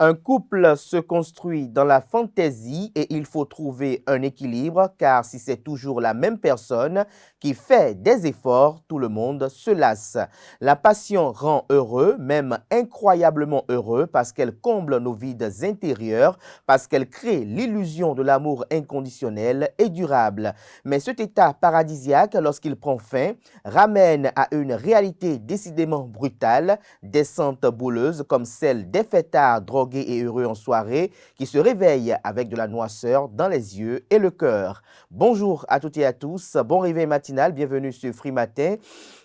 Un couple se construit dans la fantaisie et il faut trouver un équilibre car si c'est toujours la même personne qui fait des efforts, tout le monde se lasse. La passion rend heureux, même incroyablement heureux parce qu'elle comble nos vides intérieurs, parce qu'elle crée l'illusion de l'amour inconditionnel et durable. Mais cet état paradisiaque, lorsqu'il prend fin, ramène à une réalité décidément brutale, descente bouleuse comme celle des fêtards drogués et heureux en soirée qui se réveillent avec de la noirceur dans les yeux et le cœur. Bonjour à toutes et à tous, bon réveil matinal, bienvenue sur Free Matin.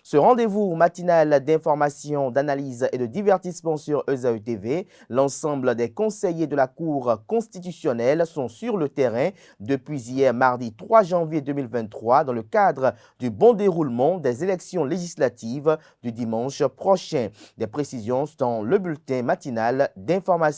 Ce rendez-vous matinal d'information, d'analyse et de divertissement sur ESAE TV, l'ensemble des conseillers de la Cour constitutionnelle sont sur le terrain depuis hier mardi 3 janvier 2023 dans le cadre du bon déroulement des élections législatives du dimanche prochain. Des précisions dans le bulletin matinal d'information.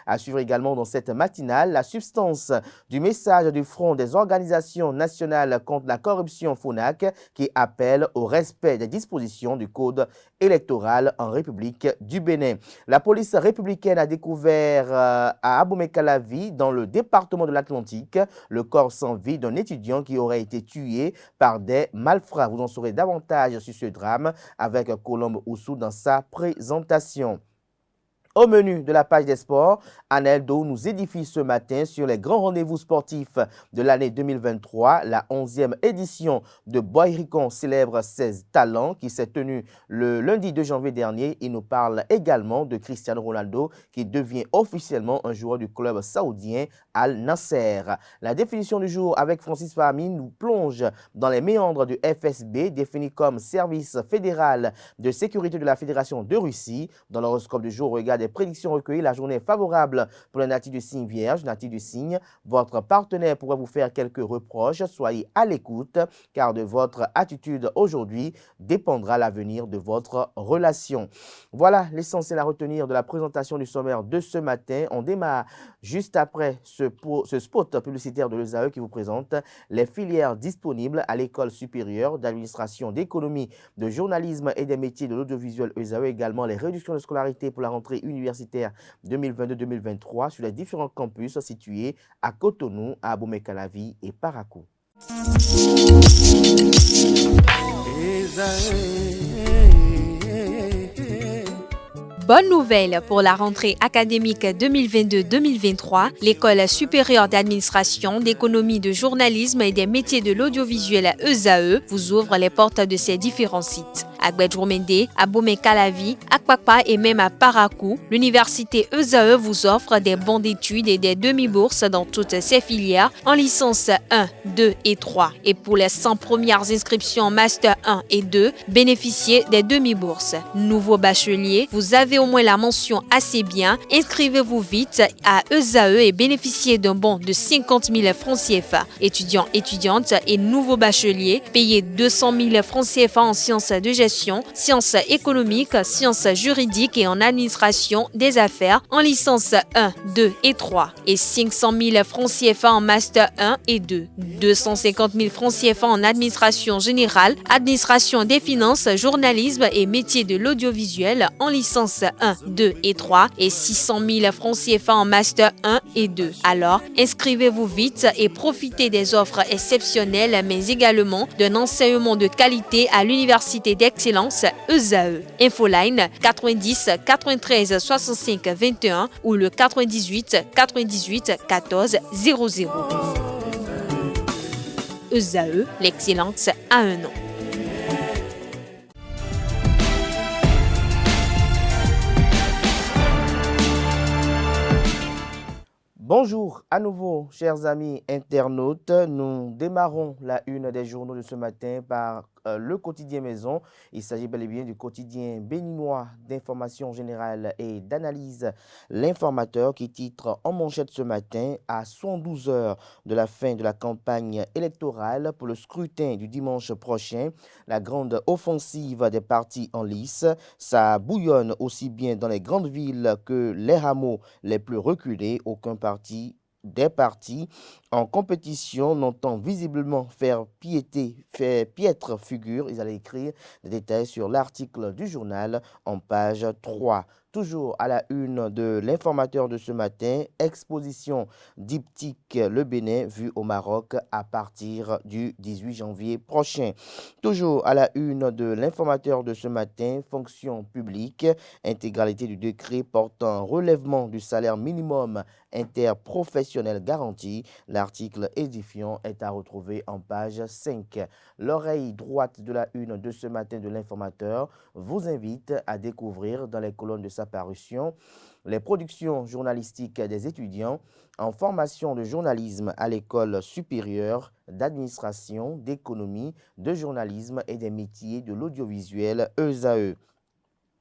À suivre également dans cette matinale la substance du message du Front des organisations nationales contre la corruption FONAC qui appelle au respect des dispositions du Code électoral en République du Bénin. La police républicaine a découvert à Abomey-Calavi, dans le département de l'Atlantique, le corps sans vie d'un étudiant qui aurait été tué par des malfrats. Vous en saurez davantage sur ce drame avec Colombe Oussou dans sa présentation. Au menu de la page des sports, Aneldo nous édifie ce matin sur les grands rendez-vous sportifs de l'année 2023. La 11e édition de Boy Ricon célèbre ses talents qui s'est tenue le lundi 2 janvier dernier. Il nous parle également de Cristiano Ronaldo qui devient officiellement un joueur du club saoudien Al Nasser. La définition du jour avec Francis Fahmi nous plonge dans les méandres du FSB, défini comme service fédéral de sécurité de la Fédération de Russie. Dans l'horoscope du jour, regarde des prédictions recueillies, la journée est favorable pour les natifs du signe vierge, natifs du signe. Votre partenaire pourrait vous faire quelques reproches, soyez à l'écoute car de votre attitude aujourd'hui dépendra l'avenir de votre relation. Voilà l'essentiel à retenir de la présentation du sommaire de ce matin. On démarre juste après ce spot publicitaire de l'ESAE qui vous présente les filières disponibles à l'École supérieure d'administration, d'économie, de journalisme et des métiers de l'audiovisuel ESAE, également les réductions de scolarité pour la rentrée universitaire 2022-2023 sur les différents campus situés à Cotonou, à Abomey-Calavi et Parakou. Bonne nouvelle pour la rentrée académique 2022-2023, l'École supérieure d'administration, d'économie, de journalisme et des métiers de l'audiovisuel ESAE vous ouvre les portes de ses différents sites. À Gbedjourmende, à Abomey-Calavi, à Kpakpa et même à Parakou, l'université ESAE vous offre des bons d'études et des demi-bourses dans toutes ses filières en licence 1, 2 et 3. Et pour les 100 premières inscriptions en master 1 et 2, bénéficiez des demi-bourses. Nouveau bachelier, vous avez au moins la mention assez bien, inscrivez-vous vite à ESAE et bénéficiez d'un bon de 50 000 francs CFA. Étudiants, étudiantes et nouveaux bacheliers, payez 200 000 francs CFA en sciences de gestion, sciences économiques, sciences juridiques et en administration des affaires en licence 1, 2 et 3 et 500 000 francs CFA en master 1 et 2, 250 000 francs CFA en administration générale, administration des finances, journalisme et métiers de l'audiovisuel en licence 1, 2 et 3 et 600 000 francs CFA en master 1 et 2. Alors, inscrivez-vous vite et profitez des offres exceptionnelles mais également d'un enseignement de qualité à l'université d'excellence ESAE. Infoline 90 93 65 21 ou le 98 98 14 00. ESAE, l'excellence à un nom. Bonjour à nouveau, chers amis internautes. Nous démarrons la une des journaux de ce matin par le quotidien Maison. Il s'agit bel et bien du quotidien béninois d'information générale et d'analyse L'Informateur qui titre en manchette ce matin à 112 heures de la fin de la campagne électorale pour le scrutin du dimanche prochain. La grande offensive des partis en lice, ça bouillonne aussi bien dans les grandes villes que les hameaux les plus reculés. Aucun parti des partis en compétition n'entend visiblement faire piètre figure. Ils allaient écrire des détails sur l'article du journal en page 3. Toujours à la une de l'informateur de ce matin, exposition diptyque Le Bénin vu au Maroc à partir du 18 janvier prochain. Toujours à la une de l'informateur de ce matin, fonction publique, intégralité du décret portant relèvement du salaire minimum interprofessionnel garanti. L'article édifiant est à retrouver en page 5. L'oreille droite de la une de ce matin de l'informateur vous invite à découvrir dans les colonnes de sa parution les productions journalistiques des étudiants en formation de journalisme à l'école supérieure d'administration, d'économie, de journalisme et des métiers de l'audiovisuel ESAE.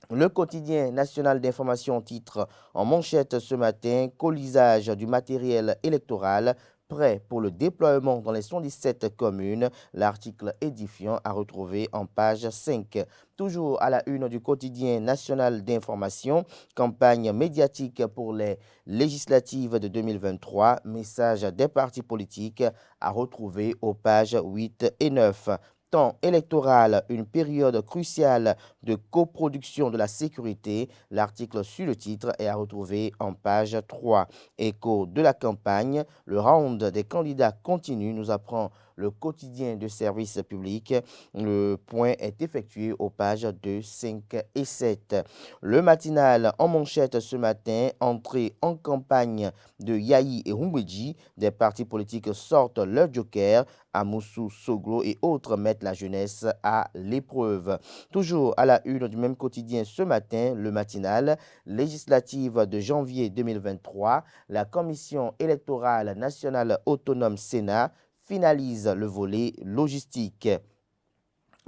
Le quotidien national d'information titre en manchette ce matin « Colisage du matériel électoral ». Prêt pour le déploiement dans les 117 communes, l'article édifiant à retrouver en page 5. Toujours à la une du quotidien national d'information, campagne médiatique pour les législatives de 2023, message des partis politiques à retrouver aux pages 8 et 9. Temps électoral, une période cruciale de coproduction de la sécurité. L'article sur le titre est à retrouver en page 3. Écho de la campagne, le round des candidats continue, nous apprend le quotidien de service public. Le point est effectué aux pages 2, 5 et 7. Le matinal en manchette ce matin, entrée en campagne de Yahi et Humbedji. Des partis politiques sortent leur joker. Amoussou, Soglo et autres mettent la jeunesse à l'épreuve. Toujours à la une du même quotidien ce matin, le matinal, législative de janvier 2023, la Commission électorale nationale autonome Sénat finalise le volet logistique.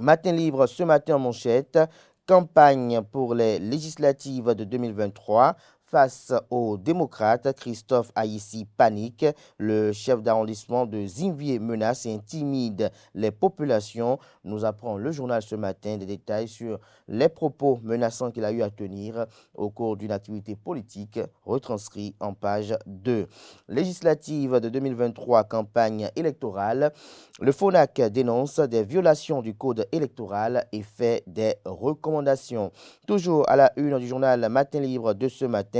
Matin libre ce matin en manchette, campagne pour les législatives de 2023. Face aux démocrates, Christophe Aïssi panique. Le chef d'arrondissement de Zinvier menace et intimide les populations. Nous apprend le journal ce matin des détails sur les propos menaçants qu'il a eu à tenir au cours d'une activité politique, retranscrit en page 2. Législative de 2023, campagne électorale. Le FONAC dénonce des violations du code électoral et fait des recommandations. Toujours à la une du journal Matin Libre de ce matin,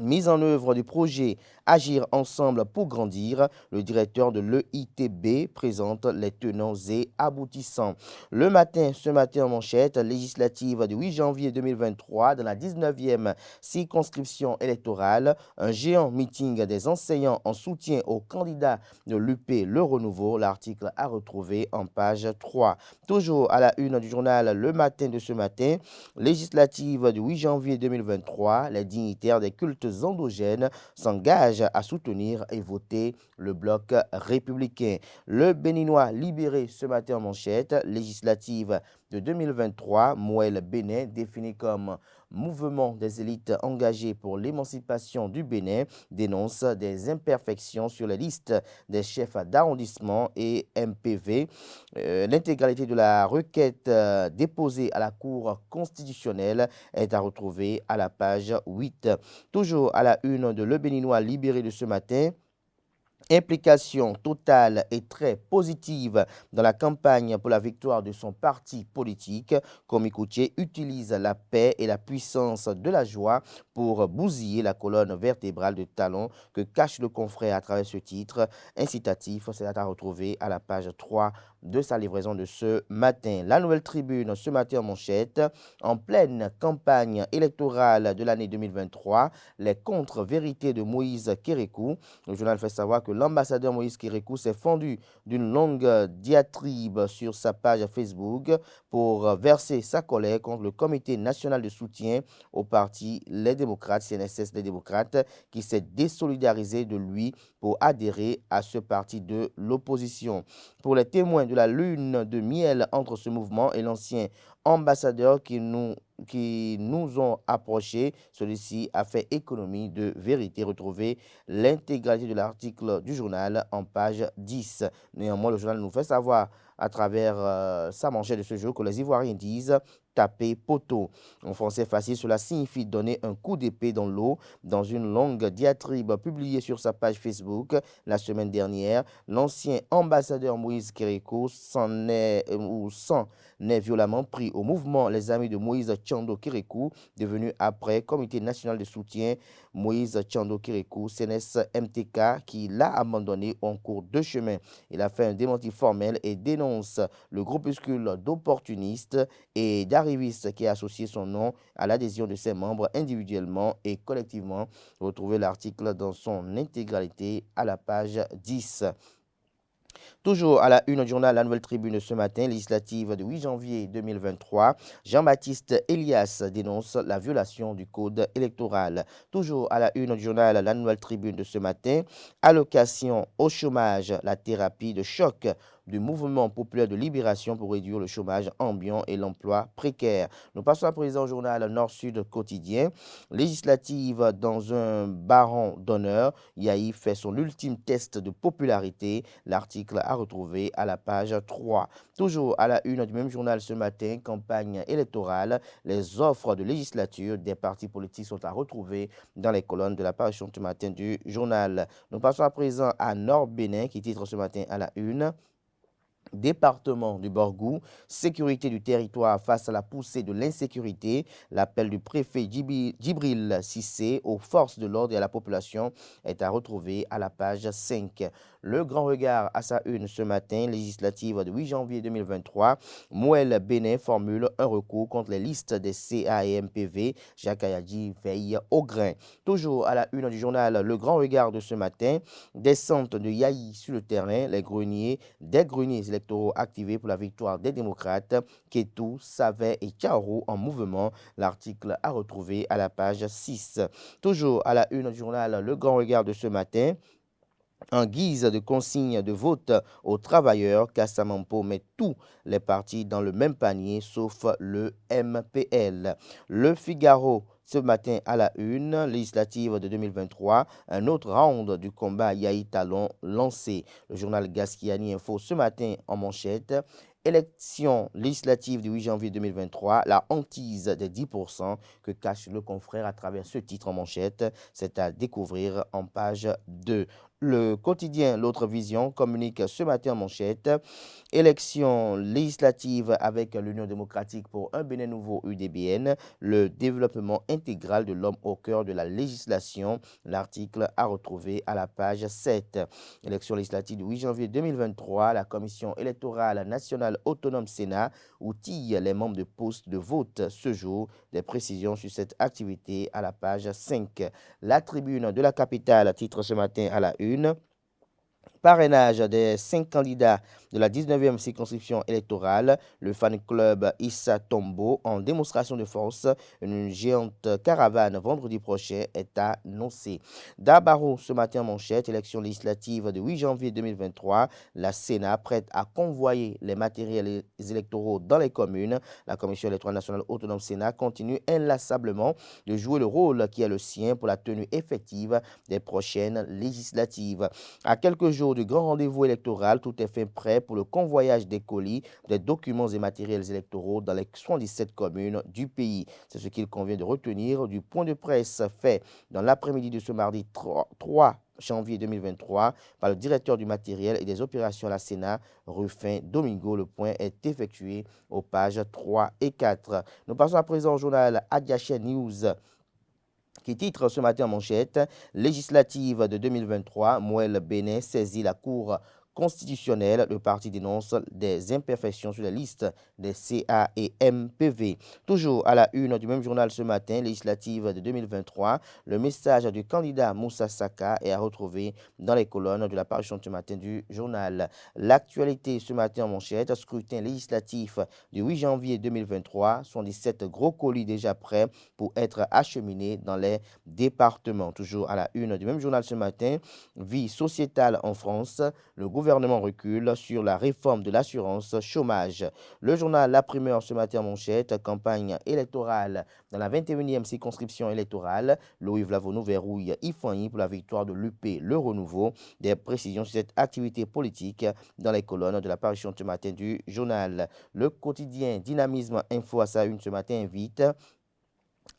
mise en œuvre du projet Agir ensemble pour grandir, le directeur de l'EITB présente les tenants et aboutissants. Le matin, ce matin en manchette, législative du 8 janvier 2023, dans la 19e circonscription électorale, un géant meeting des enseignants en soutien aux candidats de l'UP Le Renouveau, l'article à retrouver en page 3. Toujours à la une du journal Le Matin de ce matin, législative du 8 janvier 2023, les dignitaires des cultes endogènes s'engagent à soutenir et voter le bloc républicain. Le Béninois libéré ce matin en manchette, législative de 2023, Moël Bénin défini comme mouvement des élites engagées pour l'émancipation du Bénin, dénonce des imperfections sur les listes des chefs d'arrondissement et MPV. L'intégralité de la requête déposée à la Cour constitutionnelle est à retrouver à la page 8. Toujours à la une de Le Béninois libéré de ce matin, implication totale et très positive dans la campagne pour la victoire de son parti politique. Komi Koutié utilise la paix et la puissance de la joie pour bousiller la colonne vertébrale de talons que cache le confrère à travers ce titre incitatif. C'est à retrouver à la page 3 de sa livraison de ce matin. La Nouvelle Tribune, ce matin en manchette, en pleine campagne électorale de l'année 2023, les contre-vérités de Moïse Kérékou. Le journal fait savoir que l'ambassadeur Moïse Kérékou s'est fendu d'une longue diatribe sur sa page Facebook pour verser sa colère contre le Comité national de soutien au parti Les Démocrates, CNSS Les Démocrates, qui s'est désolidarisé de lui pour adhérer à ce parti de l'opposition. Pour les témoins de la lune de miel entre ce mouvement et l'ancien ambassadeur qui nous ont approchés, celui-ci a fait économie de vérité. Retrouvez l'intégralité de l'article du journal en page 10. Néanmoins, le journal nous fait savoir à travers sa manchette de ce jour que les Ivoiriens disent taper poteau. En français facile, cela signifie donner un coup d'épée dans l'eau. Dans une longue diatribe publiée sur sa page Facebook la semaine dernière, l'ancien ambassadeur Moïse Kérékou s'en est violemment pris au mouvement Les Amis de Moïse Tchando Kérékou, devenu après Comité national de soutien Moïse Tchando Kérékou, CNS MTK, qui l'a abandonné en cours de chemin. Il a fait un démenti formel et dénonce le groupuscule d'opportunistes et d'arrivistes qui a associé son nom à l'adhésion de ses membres individuellement et collectivement. Retrouvez l'article dans son intégralité à la page 10. Toujours à la une du journal La Nouvelle Tribune de ce matin, législative du 8 janvier 2023, Jean-Baptiste Elias dénonce la violation du code électoral. Toujours à la une du journal La Nouvelle Tribune de ce matin, allocation au chômage, la thérapie de choc du mouvement populaire de libération pour réduire le chômage ambiant et l'emploi précaire. Nous passons à présent au journal Nord-Sud quotidien. Législative dans un baron d'honneur, Yahi fait son ultime test de popularité. L'article à retrouver à la page 3. Toujours à la une du même journal ce matin, campagne électorale, les offres de législature des partis politiques sont à retrouver dans les colonnes de la page ce matin du journal. Nous passons à présent à Nord-Bénin qui titre ce matin à la une. Département du Borgou, sécurité du territoire face à la poussée de l'insécurité, l'appel du préfet Djibril Cissé aux forces de l'ordre et à la population est à retrouver à la page 5. Le grand regard à sa une ce matin, législative du 8 janvier 2023, Mouel Bénin formule un recours contre les listes des CA et MPV, Jacques Ayadji veille au grain. Toujours à la une du journal Le Grand Regard de ce matin, descente de Yahi sur le terrain, des greniers électoraux activés pour la victoire des démocrates, Ketou, Savet et Kaoro en mouvement. L'article à retrouver à la page 6. Toujours à la une du journal Le Grand Regard de ce matin, en guise de consigne de vote aux travailleurs, Kassamampo met tous les partis dans le même panier, sauf le MPL. Le Figaro, ce matin à la une, législative de 2023, un autre round du combat Yahi Talon lancé. Le journal Gaskiani Info ce matin en manchette. Élection législative du 8 janvier 2023, la hantise des 10% que cache le confrère à travers ce titre en manchette, c'est à découvrir en page 2. Le quotidien L'Autre Vision communique ce matin en manchette. Élection législative avec l'Union démocratique pour un Bénin nouveau UDBN, le développement intégral de l'homme au cœur de la législation. L'article à retrouver à la page 7. Élection législative du 8 janvier 2023, la Commission électorale nationale autonome Sénat outille les membres de poste de vote ce jour. Des précisions sur cette activité à la page 5. La tribune de la capitale titre ce matin à la une. Parrainage des 5 candidats de la 19e circonscription électorale, le fan club Issa Tombo en démonstration de force, une géante caravane vendredi prochain est annoncée. D'Abaro ce matin en manchette, élection législative du 8 janvier 2023, la Sénat prête à convoyer les matériels électoraux dans les communes. La Commission électorale nationale autonome Sénat continue inlassablement de jouer le rôle qui est le sien pour la tenue effective des prochaines législatives. À quelques jours du grand rendez-vous électoral, tout est fait prêt pour le convoyage des colis, des documents et matériels électoraux dans les 77 communes du pays. C'est ce qu'il convient de retenir du point de presse fait dans l'après-midi de ce mardi 3 janvier 2023 par le directeur du matériel et des opérations à la Sénat, Rufin Domingo. Le point est effectué aux pages 3 et 4. Nous passons à présent au journal Adiaché News qui titre ce matin en manchette, législative de 2023, Mouel Bénin saisit la Cour constitutionnelle. Le parti dénonce des imperfections sur la liste des CA et MPV. Toujours à la une du même journal ce matin, législative de 2023, le message du candidat Moussa Saka est à retrouver dans les colonnes de la parution ce matin du journal. L'actualité ce matin en manchette, scrutin législatif du 8 janvier 2023, 77 gros colis déjà prêts pour être acheminés dans les départements. Toujours à la une du même journal ce matin, vie sociétale en France, le gouvernement gouvernement recule sur la réforme de l'assurance chômage. Le journal La Primeur ce matin en manchette, campagne électorale dans la 21e circonscription électorale. Louis Vlavono verrouille Ifani pour la victoire de l'UP Le Renouveau. Des précisions sur cette activité politique dans les colonnes de la parution ce matin du journal. Le quotidien Dynamisme Info à sa une ce matin invite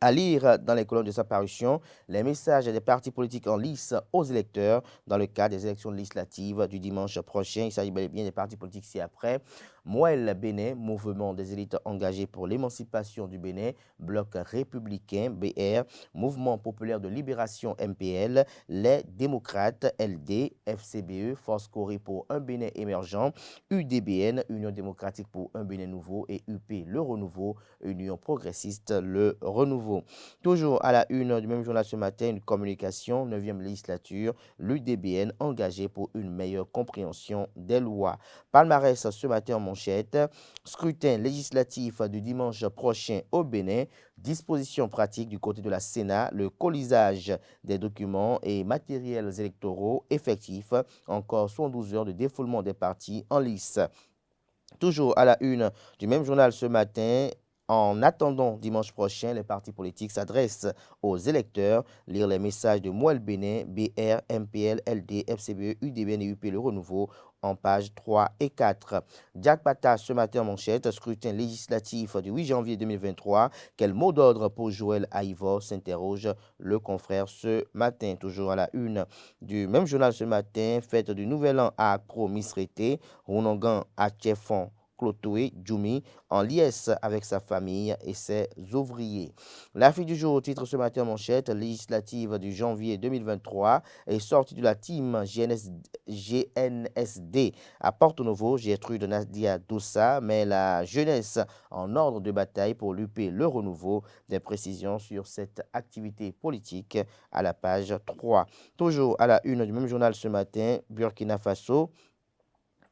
à lire dans les colonnes de sa parution les messages des partis politiques en lice aux électeurs dans le cadre des élections législatives du dimanche prochain. Il s'agit bel et bien des partis politiques ci-après. Moël Bénin, mouvement des élites engagées pour l'émancipation du Bénin, Bloc républicain BR, Mouvement populaire de libération MPL, les démocrates LD, FCBE, Force Corée pour un Bénin émergent, UDBN, Union démocratique pour un Bénin nouveau et UP Le Renouveau, Union progressiste Le Renouveau. Toujours à la une du même journal ce matin, une communication, 9e législature, l'UDBN engagé pour une meilleure compréhension des lois. Palmarès ce matin en manchette, scrutin législatif du dimanche prochain au Bénin, dispositions pratiques du côté de la Sénat, le colisage des documents et matériels électoraux effectifs, encore 112 heures de défoulement des partis en lice. Toujours à la une du même journal ce matin, en attendant dimanche prochain, les partis politiques s'adressent aux électeurs. Lire les messages de Moël Bénin, BR, MPL, LD, FCBE, UDBN et UP Le Renouveau en pages 3 et 4. Jack Pata ce matin en manchette, scrutin législatif du 8 janvier 2023. Quel mot d'ordre pour Joël Aïvor s'interroge le confrère ce matin. Toujours à la une du même journal ce matin, fête du Nouvel An à Accro Misrété, Ronongan à Tchefon. Clotoé Djoumi en liesse avec sa famille et ses ouvriers. La fille du jour, titre ce matin en manchette, législative du janvier 2023 est sortie de la team GNSD à Porto Novo, Gertrude Nadia Doussa, mais la jeunesse en ordre de bataille pour l'UP Le Renouveau. Des précisions sur cette activité politique à la page 3. Toujours à la une du même journal ce matin, Burkina Faso.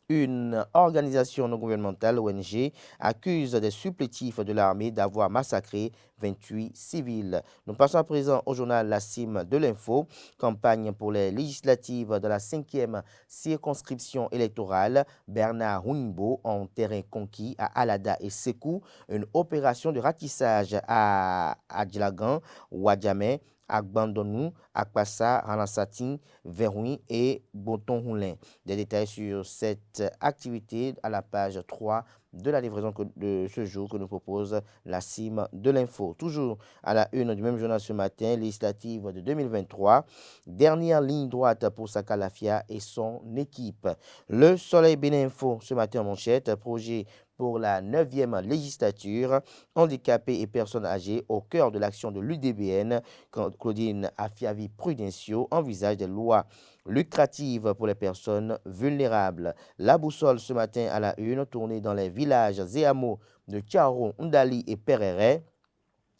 Une organisation non gouvernementale, ONG, accuse des supplétifs de l'armée d'avoir massacré 28 civils. Nous passons à présent au journal La Cime de l'Info. Campagne pour les législatives de la 5e circonscription électorale. Bernard Huimbo en terrain conquis à Alada et Sekou. Une opération de ratissage à Adjlagan, Ouadjamé, Agbandonou, Akpassa, Ranasatin, Verrouin et Boton-Houlin. Des détails sur cette activité à la page 3 de la livraison de ce jour que nous propose la Cime de l'Info. Toujours à la une du même journal ce matin, législative de 2023, dernière ligne droite pour Sakalafia et son équipe. Le Soleil Bénin Info ce matin en manchette, projet pour la 9e législature, handicapés et personnes âgées au cœur de l'action de l'UDBN. Claudine Afiavi Prudencio envisage des lois lucratives pour les personnes vulnérables. La boussole ce matin à la une, tournée dans les villages et hameaux de Tiaron, Ndali et Perere.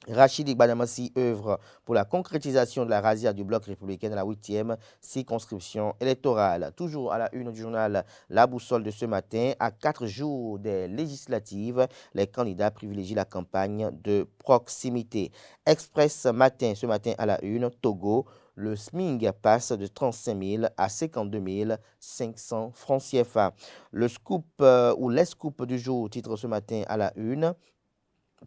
Rachid Igbanamasi œuvre pour la concrétisation de la razzia du bloc républicain dans la 8e circonscription électorale. Toujours à la une du journal La Boussole de ce matin, à 4 jours des législatives, les candidats privilégient la campagne de proximité. Express matin, ce matin à la une, Togo, le SMIG passe de 35 000 à 52 500 francs CFA. Le scoop ou les scoops du jour, titre ce matin à la une.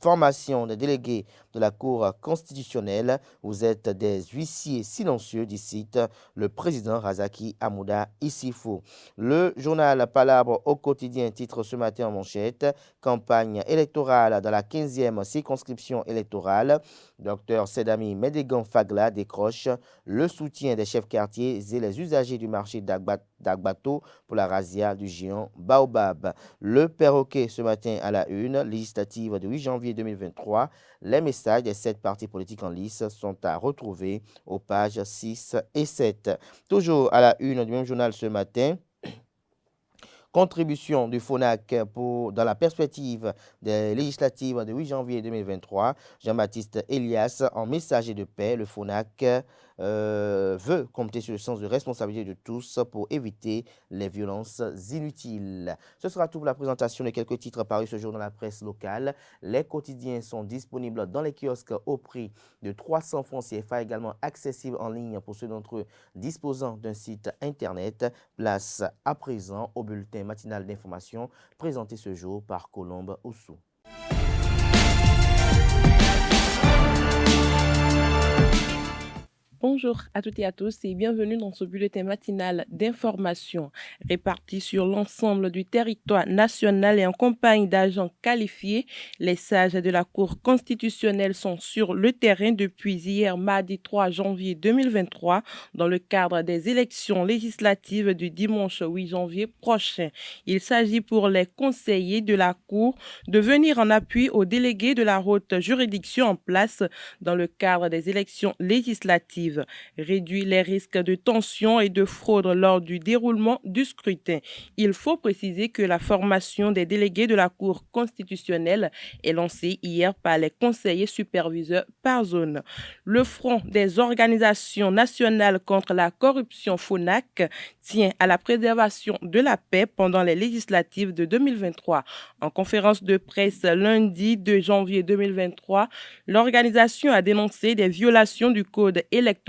Formation des délégués de la Cour constitutionnelle. Vous êtes des huissiers silencieux, dit le président Razaki Amouda Issifou. Le journal Palabre au quotidien titre ce matin en manchette, campagne électorale dans la 15e circonscription électorale. Dr Sedami Medegan Fagla décroche le soutien des chefs quartiers et les usagers du marché d'Agbato pour la razzia du géant Baobab. Le perroquet ce matin à la une, législative de 8 janvier 2023. Les messages des 7 partis politiques en lice sont à retrouver aux pages 6 et 7. Toujours à la une du même journal ce matin. Contribution du FONAC pour dans la perspective des législatives de 8 janvier 2023, Jean-Baptiste Elias, en messager de paix, le FONAC veut compter sur le sens de responsabilité de tous pour éviter les violences inutiles. Ce sera tout pour la présentation de quelques titres parus ce jour dans la presse locale. Les quotidiens sont disponibles dans les kiosques au prix de 300 francs CFA, également accessibles en ligne pour ceux d'entre eux disposant d'un site internet. Place à présent au bulletin matinal d'information présenté ce jour par Colombe Oussou. Bonjour à toutes et à tous et bienvenue dans ce bulletin matinal d'information réparti sur l'ensemble du territoire national et en compagnie d'agents qualifiés. Les sages de la Cour constitutionnelle sont sur le terrain depuis hier mardi 3 janvier 2023 dans le cadre des élections législatives du dimanche 8 janvier prochain. Il s'agit pour les conseillers de la Cour de venir en appui aux délégués de la haute juridiction en place dans le cadre des élections législatives. Réduire les risques de tension et de fraude lors du déroulement du scrutin. Il faut préciser que la formation des délégués de la Cour constitutionnelle est lancée hier par les conseillers superviseurs par zone. Le Front des organisations nationales contre la corruption FONAC tient à la préservation de la paix pendant les législatives de 2023. En conférence de presse lundi 2 janvier 2023, l'organisation a dénoncé des violations du code électoral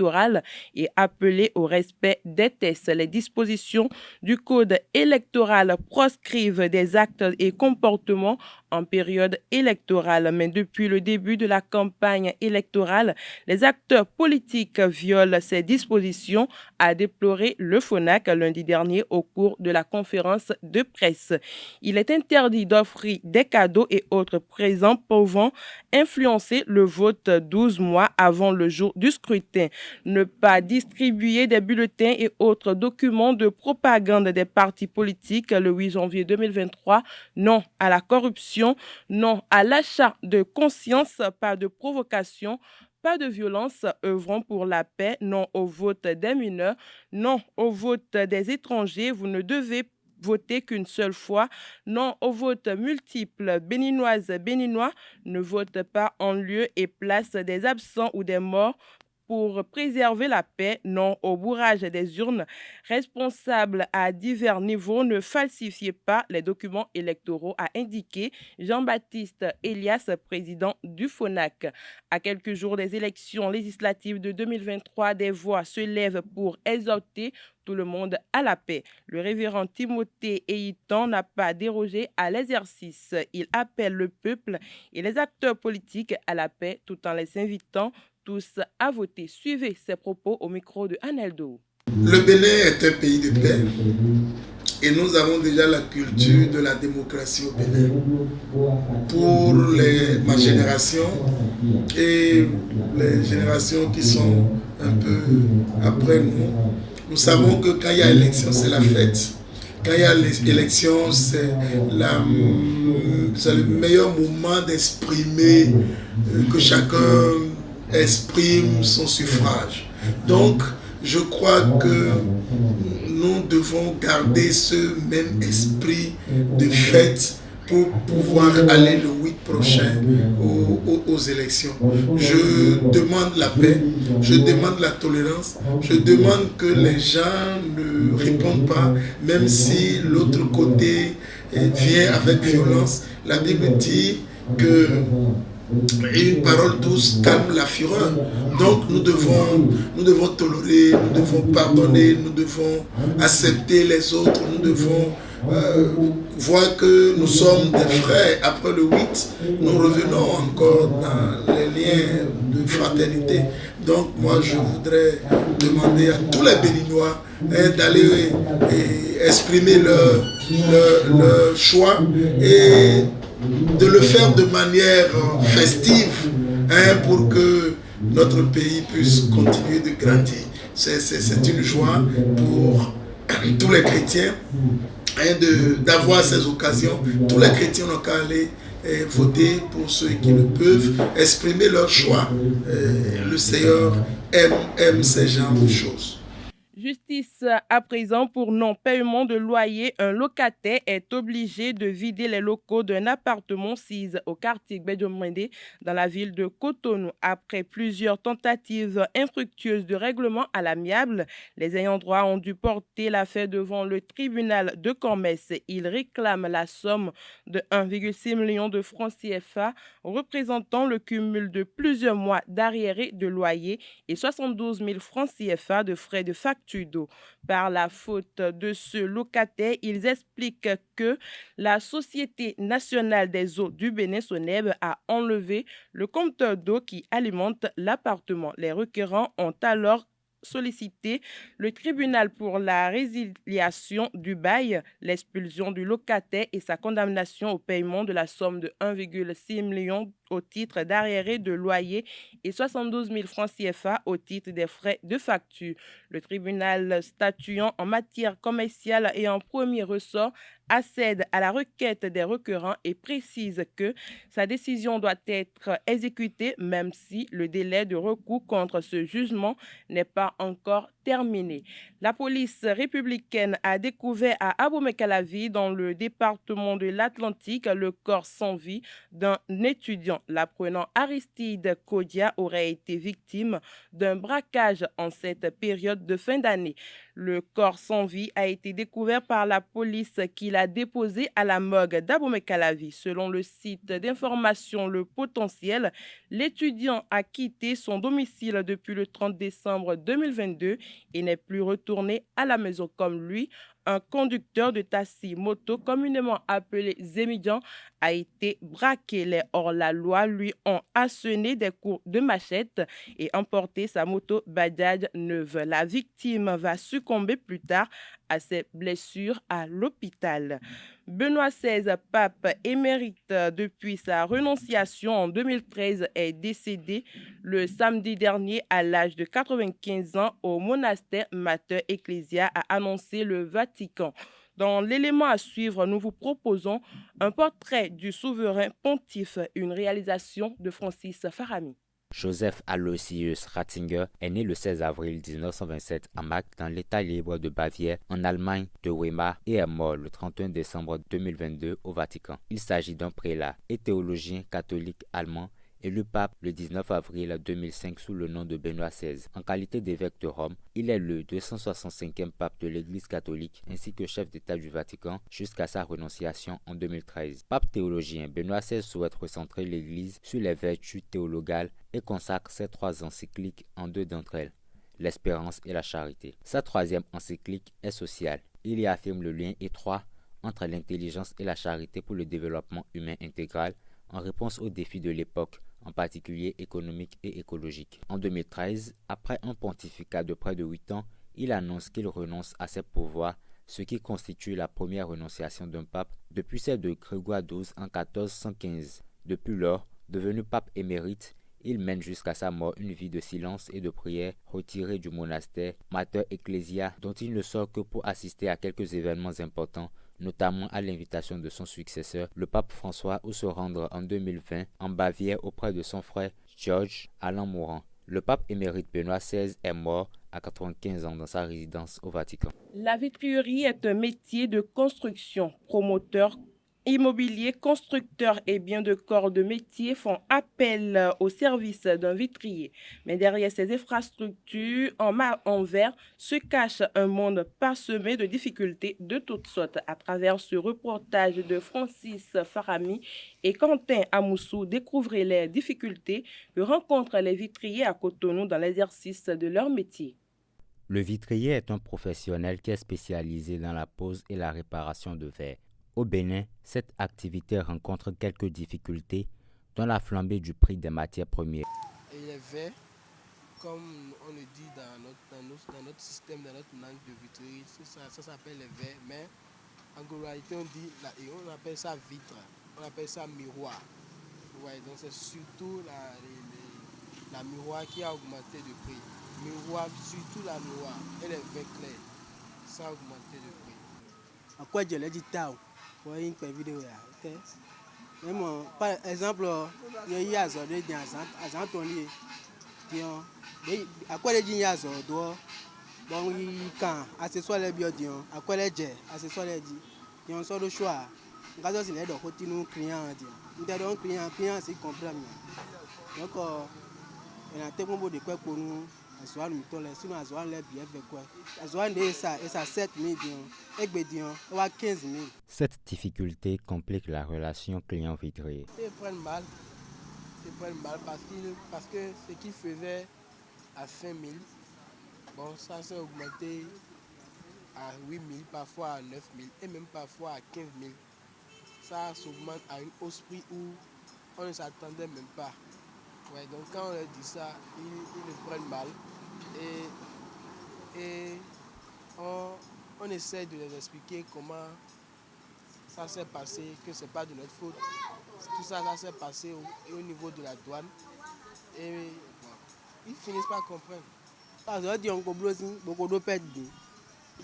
et appelé au respect des tests. Les dispositions du code électoral proscrivent des actes et comportements en période électorale, mais depuis le début de la campagne électorale, les acteurs politiques violent ces dispositions, a déploré le FONAC lundi dernier au cours de la conférence de presse. Il est interdit d'offrir des cadeaux et autres présents pouvant influencer le vote 12 mois avant le jour du scrutin. Ne pas distribuer des bulletins et autres documents de propagande des partis politiques le 8 janvier 2023. Non à la corruption. Non à l'achat de conscience, pas de provocation, pas de violence, œuvrons pour la paix, non au vote des mineurs, non au vote des étrangers, vous ne devez voter qu'une seule fois, non au vote multiple, béninoises, béninois, ne votent pas en lieu et place des absents ou des morts, pour préserver la paix, non au bourrage des urnes. Responsables à divers niveaux, ne falsifiez pas les documents électoraux, a indiqué Jean-Baptiste Elias, président du FONAC. À quelques jours des élections législatives de 2023, des voix se lèvent pour exhorter tout le monde à la paix. Le révérend Timothée Eyitan n'a pas dérogé à l'exercice. Il appelle le peuple et les acteurs politiques à la paix tout en les invitant tous à voter. Suivez ces propos au micro de Aneldo. Le Bénin est un pays de paix et nous avons déjà la culture de la démocratie au Bénin. Pour ma génération et les générations qui sont un peu après nous, nous savons que quand il y a élection, c'est la fête. Quand il y a l'élection, c'est le meilleur moment d'exprimer que chacun exprime son suffrage. Donc, je crois que nous devons garder ce même esprit de fête pour pouvoir aller le 8 prochain aux élections. Je demande la paix, je demande la tolérance, je demande que les gens ne répondent pas, même si l'autre côté vient avec violence. La Bible dit que une parole douce calme la fureur. Donc nous devons tolérer, nous devons pardonner, nous devons accepter les autres, nous devons voir que nous sommes des frères. Après le 8, nous revenons encore dans les liens de fraternité. Donc moi je voudrais demander à tous les Béninois d'aller exprimer leur choix et de le faire de manière festive pour que notre pays puisse continuer de grandir. C'est une joie pour tous les chrétiens d'avoir ces occasions. Tous les chrétiens n'ont qu'à aller voter pour ceux qui le peuvent, exprimer leur choix. Le Seigneur aime ces genres de choses. Justice à présent pour non-paiement de loyer, un locataire est obligé de vider les locaux d'un appartement 6 au quartier Gbedjomende dans la ville de Cotonou. Après plusieurs tentatives infructueuses de règlement à l'amiable, les ayants droit ont dû porter l'affaire devant le tribunal de Commerce. Ils réclament la somme de 1,6 million de francs CFA représentant le cumul de plusieurs mois d'arriérés de loyer et 72 000 francs CFA de frais de facture d'eau. Par la faute de ce locataire, ils expliquent que la Société nationale des eaux du Bénin, SONEB, a enlevé le compteur d'eau qui alimente l'appartement. Les requérants ont alors sollicité le tribunal pour la résiliation du bail, l'expulsion du locataire et sa condamnation au paiement de la somme de 1,6 million au titre d'arriérés de loyer et 72 000 francs CFA au titre des frais de facture. Le tribunal statuant en matière commerciale et en premier ressort accède à la requête des requérants et précise que sa décision doit être exécutée même si le délai de recours contre ce jugement n'est pas encore terminé. La police républicaine a découvert à Abomey-Calavi, dans le département de l'Atlantique, le corps sans vie d'un étudiant. L'apprenant Aristide Kodia aurait été victime d'un braquage en cette période de fin d'année. Le corps sans vie a été découvert par la police qui l'a déposé à la morgue d'Abomey-Calavi. Selon le site d'information Le Potentiel, l'étudiant a quitté son domicile depuis le 30 décembre 2022 et n'est plus retourné à la maison. Comme lui, un conducteur de taxi moto, communément appelé Zémidian, a été braqué. Les hors-la-loi lui ont asséné des coups de machette et emporté sa moto Bajaj neuve. La victime va succomber plus tard à ses blessures à l'hôpital. Benoît XVI, pape émérite depuis sa renonciation en 2013, est décédé le samedi dernier à l'âge de 95 ans au monastère Mater Ecclesia, a annoncé le Vatican. Dans l'élément à suivre, nous vous proposons un portrait du souverain pontife, une réalisation de Francis Farami. Joseph Aloysius Ratzinger est né le 16 avril 1927 à Mack, dans l'État libre de Bavière, en Allemagne de Weimar, et est mort le 31 décembre 2022 au Vatican. Il s'agit d'un prélat et théologien catholique allemand, élu pape le 19 avril 2005 sous le nom de Benoît XVI. En qualité d'évêque de Rome, il est le 265e pape de l'Église catholique ainsi que chef d'État du Vatican jusqu'à sa renonciation en 2013. Pape théologien, Benoît XVI souhaite recentrer l'Église sur les vertus théologales et consacre ses 3 encycliques en 2 d'entre elles, l'espérance et la charité. Sa 3e encyclique est sociale. Il y affirme le lien étroit entre l'intelligence et la charité pour le développement humain intégral en réponse aux défis de l'époque, en particulier économique et écologique. En 2013, après un pontificat de près de 8 ans, il annonce qu'il renonce à ses pouvoirs, ce qui constitue la première renonciation d'un pape depuis celle de Grégoire XII en 1415. Depuis lors, devenu pape émérite, il mène jusqu'à sa mort une vie de silence et de prière retiré du monastère Mater Ecclesia, dont il ne sort que pour assister à quelques événements importants, notamment à l'invitation de son successeur, le pape François, ou se rendre en 2020 en Bavière auprès de son frère George Alain Mourant. Le pape émérite Benoît XVI est mort à 95 ans dans sa résidence au Vatican. La vitrierie est un métier de construction. Promoteur immobilier, constructeurs et bien de corps de métier font appel au service d'un vitrier. Mais derrière ces infrastructures en verre se cache un monde parsemé de difficultés de toutes sortes. À travers ce reportage de Francis Farami et Quentin Amoussou, découvrez les difficultés que rencontrent les vitriers à Cotonou dans l'exercice de leur métier. Le vitrier est un professionnel qui est spécialisé dans la pose et la réparation de verre. Au Bénin, cette activité rencontre quelques difficultés, dont la flambée du prix des matières premières. Et les verres, comme on le dit dans notre système, dans notre langue de vitrierie, ça s'appelle les verres, mais en réalité on appelle ça vitre, on appelle ça miroir. Ouais, donc c'est surtout la miroir qui a augmenté de prix. Miroir, surtout la miroir et les verres clairs, ça a augmenté de prix. À quoi je l'ai dit tao? Pour une vidéo là, ok. Même par exemple, il y a des gens à quoi les gens à quoi bon, quand accessoire les biodions, à quoi les jets, accessoire les dit, ils ont le choix. Quand on est dans le côté nous clients, nous avons client, c'est comprendre. Donc, on a tellement de quoi pour nous. Sinon, on a bien fait quoi. On a ça 7 000 et 15 000. Cette difficulté complique la relation client-vitrier. Ils prennent mal parce que ce qu'ils faisaient à 5 000, bon, ça s'est augmenté à 8 000, parfois à 9 000 et même parfois à 15 000. Ça s'augmente à une hausse prix où on ne s'attendait même pas. Ouais, donc quand on leur dit ça, ils le prennent mal et on essaie de les expliquer comment ça s'est passé, que ce n'est pas de notre faute. Tout ça, ça s'est passé au niveau de la douane et bon, ils finissent par comprendre. Parce que on a beaucoup de pertes.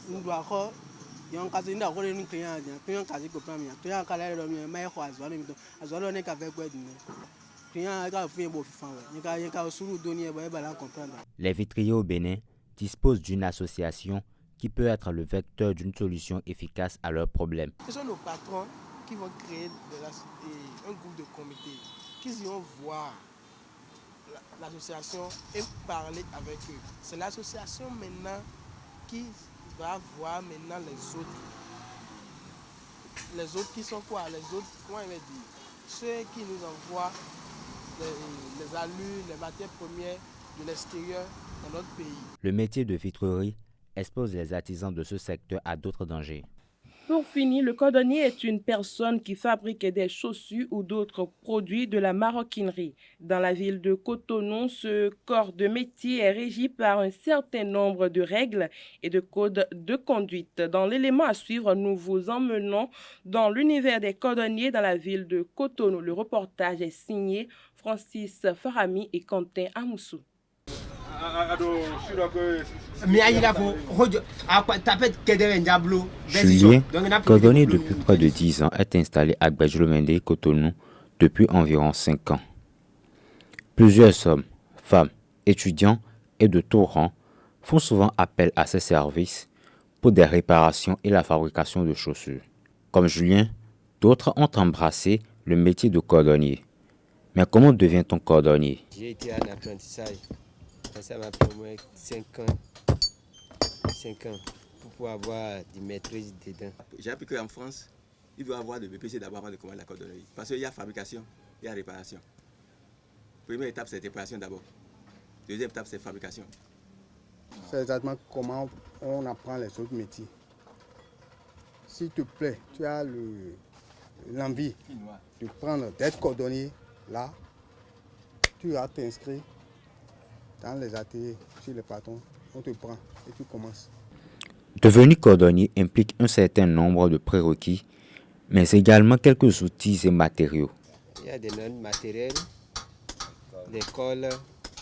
Nous devons yon kasi nda ko ni client dia client kasi ko pam ya client kala le mi mai ko azwa ne ka ve ko dine client ka fi bo fi fan ni ka suru doni e ba la comprendre. Les vitriers au Bénin disposent d'une association qui peut être le vecteur d'une solution efficace à leurs problèmes. Ce sont nos patrons qui vont créer un groupe de comité qui iront voir l'association et parler avec eux. C'est l'association maintenant qui va voir maintenant les autres qui sont quoi? Les autres, comment il va dire? Ceux qui nous envoient les allures, les matières premières de l'extérieur dans notre pays. Le métier de vitrerie expose les artisans de ce secteur à d'autres dangers. Pour finir, le cordonnier est une personne qui fabrique des chaussures ou d'autres produits de la maroquinerie. Dans la ville de Cotonou, ce corps de métier est régi par un certain nombre de règles et de codes de conduite. Dans l'élément à suivre, nous vous emmenons dans l'univers des cordonniers dans la ville de Cotonou. Le reportage est signé Francis Farami et Quentin Amoussou. Julien, cordonnier depuis près de 10 ans, est installé à Gbadjoulomende, Cotonou, depuis environ 5 ans. Plusieurs hommes, femmes, étudiants et de tout rang font souvent appel à ses services pour des réparations et la fabrication de chaussures. Comme Julien, d'autres ont embrassé le métier de cordonnier. Mais comment devient-on cordonnier? J'ai été en apprentissage. Ça m'a pris au moins 5 ans pour pouvoir avoir des maîtrises dedans. J'ai appris qu'en France, il doit avoir le BPC d'abord avant de commencer la cordonnerie. Parce qu'il y a fabrication, il y a réparation. Première étape, c'est réparation d'abord. Deuxième étape, c'est fabrication. C'est exactement comment on apprend les autres métiers. S'il te plaît, tu as l'envie de prendre, d'être cordonnier, là, tu vas t'inscrire dans les ateliers, chez les patrons, on te prend et tu commences. Devenir cordonnier implique un certain nombre de prérequis, mais également quelques outils et matériaux. Il y a des normes matériels, des colles,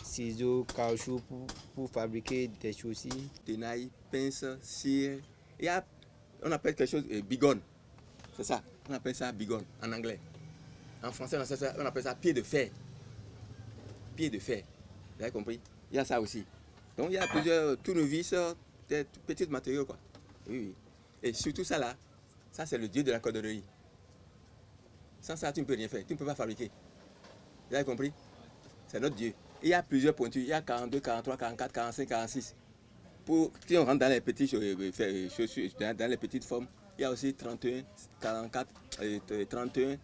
ciseaux, caoutchouc pour fabriquer des chaussures. Tenaille, pince, cire. On appelle quelque chose bigonne. C'est ça, on appelle ça bigonne en anglais. En français, on appelle ça pied de fer. Pied de fer. Vous avez compris? Il y a ça aussi. Donc il y a plusieurs tournevis, des petits matériaux quoi. Oui, oui. Et surtout ça là, ça c'est le dieu de la cordonnerie. Sans ça tu ne peux rien faire, tu ne peux pas fabriquer. Vous avez compris? C'est notre dieu. Il y a plusieurs pointures, il y a 42, 43, 44, 45, 46. Si on rentre dans les petites chaussures, dans les petites formes, il y a aussi 31, 44, 31,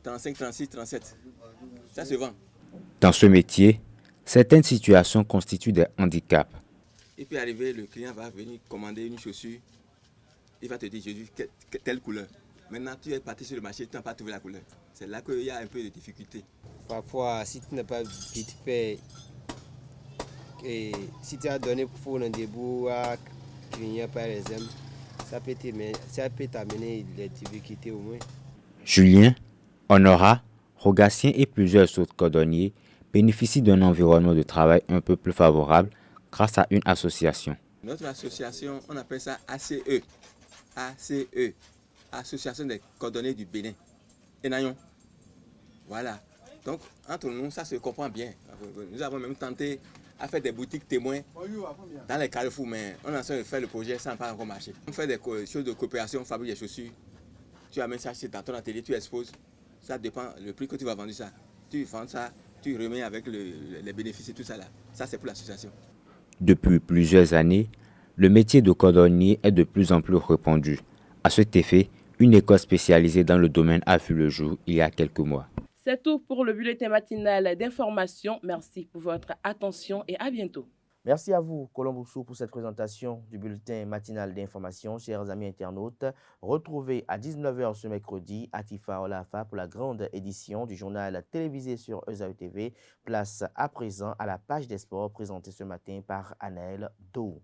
35, 36, 37. Ça se vend. Dans ce métier, certaines situations constituent des handicaps. Il peut arriver, le client va venir commander une chaussure, il va te dire, je veux telle couleur. Maintenant, tu es parti sur le marché, tu n'as pas trouvé la couleur. C'est là qu'il y a un peu de difficulté. Parfois, si tu n'as pas vite fait, et si tu as donné pour un début à client par exemple, ça peut t'amener des difficultés au moins. Julien, Honora, Rogatien et plusieurs autres cordonniers bénéficient d'un environnement de travail un peu plus favorable grâce à une association. Notre association, on appelle ça ACE. ACE, Association des cordonniers du Bénin. Enayon. Voilà. Donc, entre nous, ça se comprend bien. Nous avons même tenté à faire des boutiques témoins dans les carrefours, mais on est en train de faire le projet, ça n'a pas encore marché. On fait des choses de coopération, on fabrique des chaussures, tu amènes ça dans ton atelier, tu exposes, ça dépend le prix que tu vas vendre ça. Tu vends ça, tu remets avec les bénéfices et tout ça là. Ça c'est pour l'association. Depuis plusieurs années, le métier de cordonnier est de plus en plus répandu. À cet effet, une école spécialisée dans le domaine a vu le jour il y a quelques mois. C'est tout pour le bulletin matinal d'information. Merci pour votre attention et à bientôt. Merci à vous, Colomboussou, pour cette présentation du bulletin matinal d'information. Chers amis internautes, retrouvez à 19h ce mercredi Atifa Olafa pour la grande édition du journal télévisé sur ESAE TV. Place à présent à la page des sports présentée ce matin par Anaël Dou.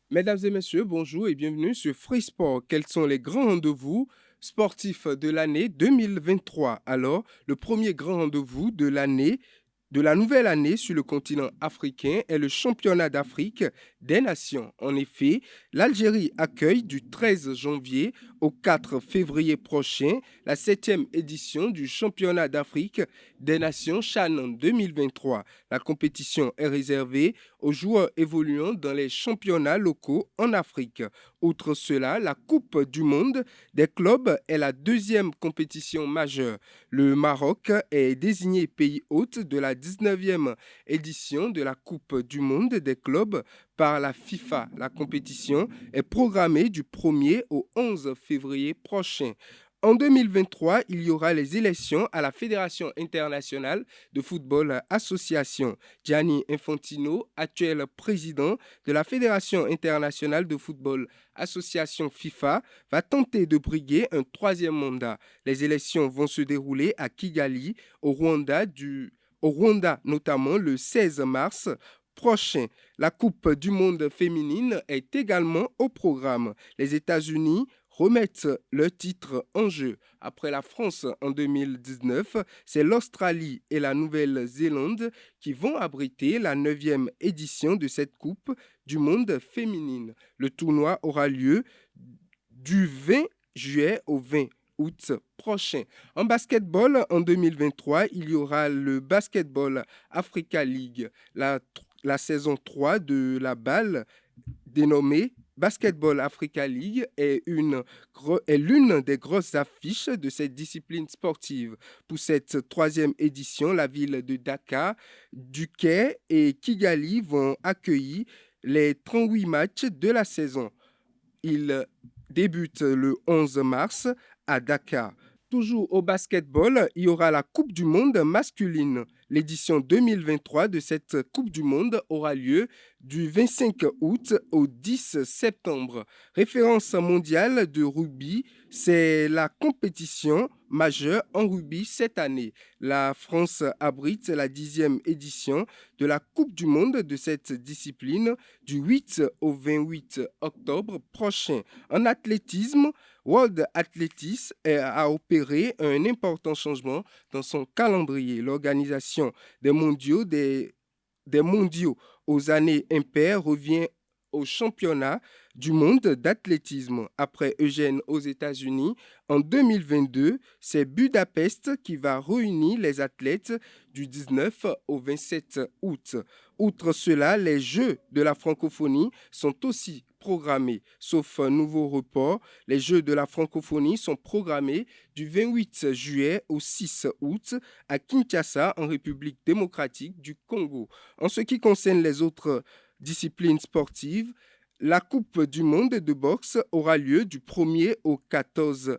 Mesdames et messieurs, bonjour et bienvenue sur Free Sport. Quels sont les grands rendez-vous sportifs de l'année 2023? Alors, le premier grand rendez-vous de la nouvelle année sur le continent africain est le championnat d'Afrique des Nations. En effet, l'Algérie accueille du 13 janvier au 4 février prochain la 7e édition du championnat d'Afrique des Nations CHAN 2023. La compétition est réservée aux joueurs évoluant dans les championnats locaux en Afrique. Outre cela, la Coupe du monde des clubs est la deuxième compétition majeure. Le Maroc est désigné pays hôte de la 19e édition de la Coupe du monde des clubs par la FIFA. La compétition est programmée du 1er au 11 février prochain. En 2023, il y aura les élections à la Fédération internationale de football association. Gianni Infantino, actuel président de la Fédération internationale de football association FIFA, va tenter de briguer un troisième mandat. Les élections vont se dérouler à Kigali, au Rwanda notamment le 16 mars prochain. La Coupe du monde féminine est également au programme. Les États-Unis remettent leur titre en jeu. Après la France en 2019, c'est l'Australie et la Nouvelle-Zélande qui vont abriter la 9e édition de cette Coupe du monde féminine. Le tournoi aura lieu du 20 juillet au 20 août prochain. En basketball, en 2023, il y aura le Basketball Africa League, la saison 3 de la BAL, dénommée Basketball Africa League, est l'une des grosses affiches de cette discipline sportive. Pour cette troisième édition, la ville de Dakar, Duquet et Kigali vont accueillir les 38 matchs de la saison. Il débute le 11 mars à Dakar. Toujours au basketball, il y aura la Coupe du monde masculine. L'édition 2023 de cette Coupe du monde aura lieu du 25 août au 10 septembre. Référence mondiale de rugby, c'est la compétition majeure en rugby cette année. La France abrite la 10e édition de la Coupe du monde de cette discipline du 8 au 28 octobre prochain. En athlétisme, World Athletics a opéré un important changement dans son calendrier. L'organisation des mondiaux aux années impaires revient au championnat du monde d'athlétisme. Après Eugène aux États-Unis, en 2022, c'est Budapest qui va réunir les athlètes du 19 au 27 août. Outre cela, les Jeux de la francophonie sont aussi programmés. Sauf un nouveau report, les Jeux de la francophonie sont programmés du 28 juillet au 6 août à Kinshasa, en République démocratique du Congo. En ce qui concerne les autres disciplines sportives, la Coupe du monde de boxe aura lieu du 1er au 14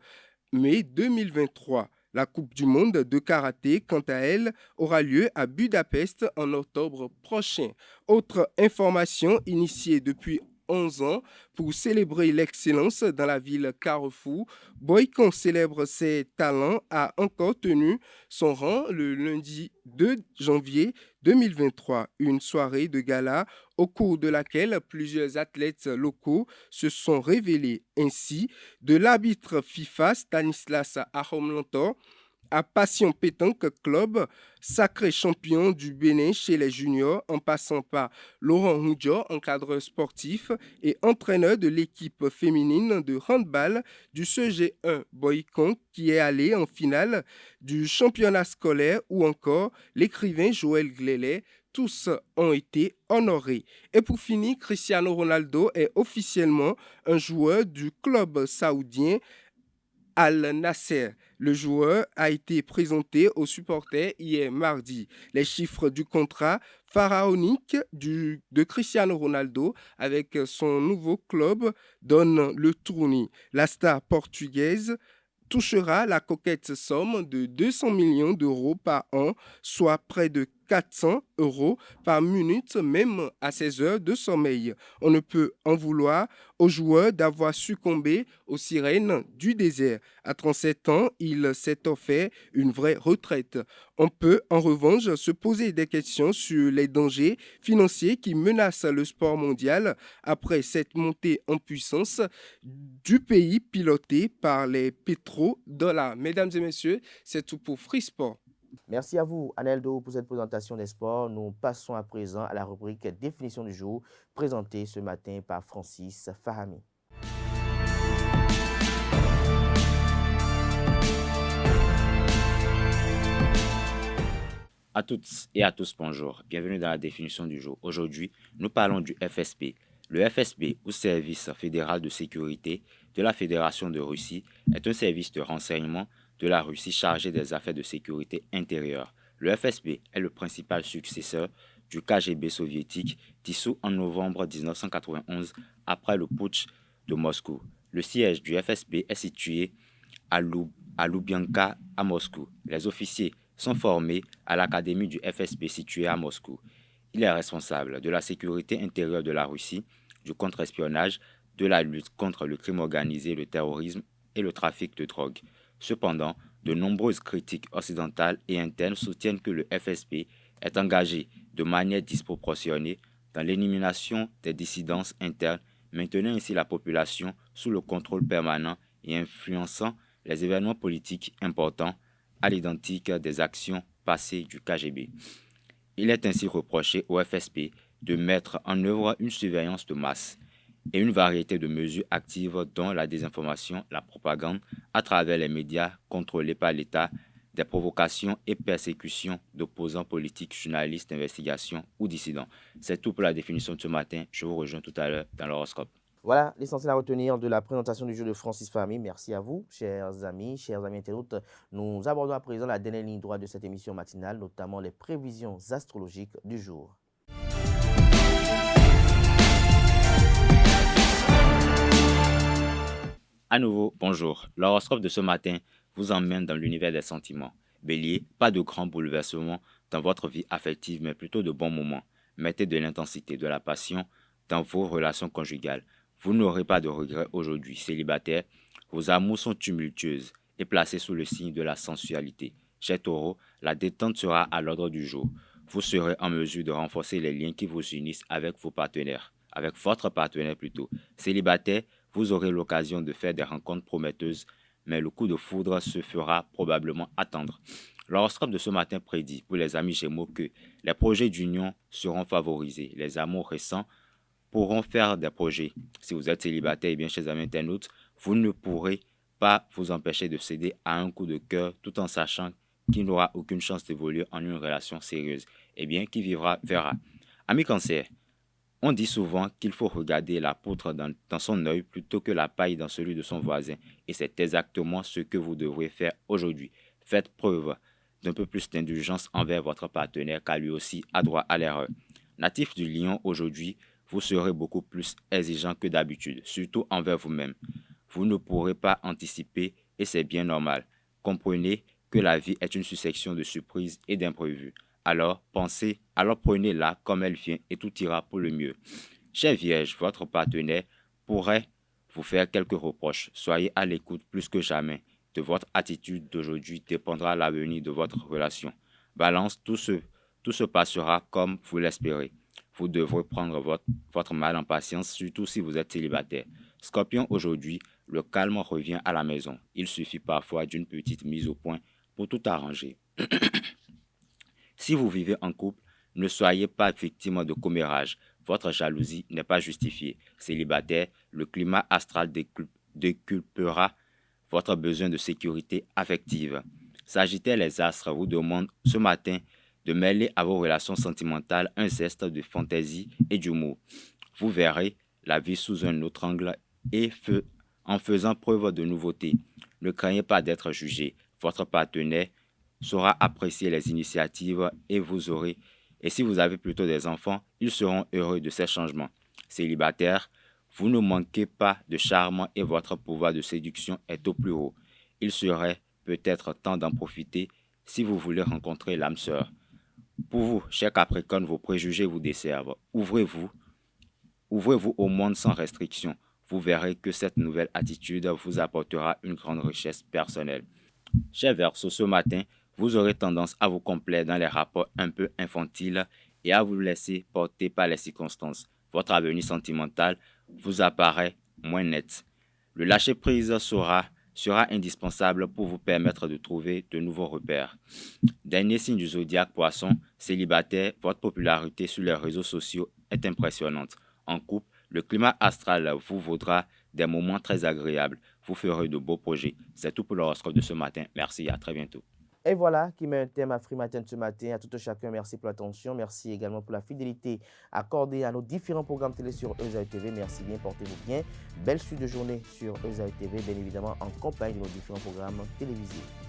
mai 2023. La Coupe du monde de karaté, quant à elle, aura lieu à Budapest en octobre prochain. Autre information initiée depuis 11 ans pour célébrer l'excellence dans la ville Carrefour. Boycon célèbre ses talents a encore tenu son rang le lundi 2 janvier 2023. Une soirée de gala au cours de laquelle plusieurs athlètes locaux se sont révélés. Ainsi, de l'arbitre FIFA Stanislas Ahomlantor à Passion Pétanque Club, sacré champion du Bénin chez les juniors, en passant par Laurent Houdjo, encadreur sportif et entraîneur de l'équipe féminine de handball du CG1 Boycon qui est allé en finale du championnat scolaire, ou encore l'écrivain Joël Glélet. Tous ont été honorés. Et pour finir, Cristiano Ronaldo est officiellement un joueur du club saoudien Al-Nasser. Le joueur a été présenté aux supporters hier mardi. Les chiffres du contrat pharaonique de Cristiano Ronaldo avec son nouveau club donnent le tournis. La star portugaise touchera la coquette somme de 200 millions d'euros par an, soit près de 400 euros par minute, même à ses heures de sommeil. On ne peut en vouloir aux joueurs d'avoir succombé aux sirènes du désert. À 37 ans, il s'est offert une vraie retraite. On peut en revanche se poser des questions sur les dangers financiers qui menacent le sport mondial après cette montée en puissance du pays piloté par les pétrodollars. Mesdames et messieurs, c'est tout pour Free Sport. Merci à vous, Aneldo, pour cette présentation des sports. Nous passons à présent à la rubrique Définition du jour, présentée ce matin par Francis Fahami. À toutes et à tous, bonjour. Bienvenue dans la définition du jour. Aujourd'hui, nous parlons du FSB. Le FSB, ou Service fédéral de sécurité de la Fédération de Russie, est un service de renseignement de la Russie chargé des affaires de sécurité intérieure. Le FSB est le principal successeur du KGB soviétique dissous en novembre 1991 après le putsch de Moscou. Le siège du FSB est situé à Lubyanka à Moscou. Les officiers sont formés à l'académie du FSB située à Moscou. Il est responsable de la sécurité intérieure de la Russie, du contre-espionnage, de la lutte contre le crime organisé, le terrorisme et le trafic de drogue. Cependant, de nombreuses critiques occidentales et internes soutiennent que le FSB est engagé de manière disproportionnée dans l'élimination des dissidences internes, maintenant ainsi la population sous le contrôle permanent et influençant les événements politiques importants à l'identique des actions passées du KGB. Il est ainsi reproché au FSB de mettre en œuvre une surveillance de masse et une variété de mesures actives dont la désinformation, la propagande à travers les médias contrôlés par l'État, des provocations et persécutions d'opposants politiques, journalistes, investigations ou dissidents. C'est tout pour la définition de ce matin. Je vous rejoins tout à l'heure dans l'horoscope. Voilà l'essentiel à retenir de la présentation du jour de Francis Fahami. Merci à vous, chers amis internautes. Nous abordons à présent la dernière ligne droite de cette émission matinale, notamment les prévisions astrologiques du jour. À nouveau, bonjour. L'horoscope de ce matin vous emmène dans l'univers des sentiments. Bélier, pas de grands bouleversements dans votre vie affective, mais plutôt de bons moments. Mettez de l'intensité, de la passion dans vos relations conjugales. Vous n'aurez pas de regrets aujourd'hui. Célibataire, vos amours sont tumultueuses et placées sous le signe de la sensualité. Chez Taureau, la détente sera à l'ordre du jour. Vous serez en mesure de renforcer les liens qui vous unissent avec votre partenaire plutôt. Célibataire, vous aurez l'occasion de faire des rencontres prometteuses, mais le coup de foudre se fera probablement attendre. L'horoscope de ce matin prédit pour les amis Gémeaux que les projets d'union seront favorisés. Les amours récents pourront faire des projets. Si vous êtes célibataire, bien chers amis internautes, vous ne pourrez pas vous empêcher de céder à un coup de cœur tout en sachant qu'il n'aura aucune chance d'évoluer en une relation sérieuse. Eh bien, qui vivra verra. Ami Cancer, on dit souvent qu'il faut regarder la poutre dans son œil plutôt que la paille dans celui de son voisin. Et c'est exactement ce que vous devrez faire aujourd'hui. Faites preuve d'un peu plus d'indulgence envers votre partenaire car lui aussi a droit à l'erreur. Natif du Lion, aujourd'hui, vous serez beaucoup plus exigeant que d'habitude, surtout envers vous-même. Vous ne pourrez pas anticiper et c'est bien normal. Comprenez que la vie est une succession de surprises et d'imprévus. Alors prenez-la comme elle vient et tout ira pour le mieux. Chère Vierge, votre partenaire pourrait vous faire quelques reproches. Soyez à l'écoute plus que jamais. De votre attitude d'aujourd'hui dépendra l'avenir de votre relation. Balance, tout se passera comme vous l'espérez. Vous devrez prendre votre mal en patience, surtout si vous êtes célibataire. Scorpion, aujourd'hui, le calme revient à la maison. Il suffit parfois d'une petite mise au point pour tout arranger. Si vous vivez en couple, ne soyez pas victime de commérage. Votre jalousie n'est pas justifiée. Célibataire, le climat astral déculpera votre besoin de sécurité affective. Sagittaire, les astres vous demandent ce matin de mêler à vos relations sentimentales un zeste de fantaisie et d'humour. Vous verrez la vie sous un autre angle et en faisant preuve de nouveauté. Ne craignez pas d'être jugé. Votre partenaire saura apprécier les initiatives et si vous avez plutôt des enfants, ils seront heureux de ces changements. Célibataire, vous ne manquez pas de charme et votre pouvoir de séduction est au plus haut. Il serait peut-être temps d'en profiter si vous voulez rencontrer l'âme sœur. Pour vous, chers Capricorne, vos préjugés vous desservent. Ouvrez-vous au monde sans restriction. Vous verrez que cette nouvelle attitude vous apportera une grande richesse personnelle. Chers Verseaux, ce matin, vous aurez tendance à vous complaire dans les rapports un peu infantiles et à vous laisser porter par les circonstances. Votre avenir sentimental vous apparaît moins net. Le lâcher-prise sera indispensable pour vous permettre de trouver de nouveaux repères. Dernier signe du zodiaque Poisson, célibataire, votre popularité sur les réseaux sociaux est impressionnante. En couple, le climat astral vous vaudra des moments très agréables. Vous ferez de beaux projets. C'est tout pour l'horoscope de ce matin. Merci et à très bientôt. Et voilà qui met un thème à Free Matin de ce matin. À tout un chacun, merci pour l'attention. Merci également pour la fidélité accordée à nos différents programmes télé sur ESAE TV. Merci bien, portez-vous bien. Belle suite de journée sur ESAE TV, bien évidemment en compagnie de nos différents programmes télévisés.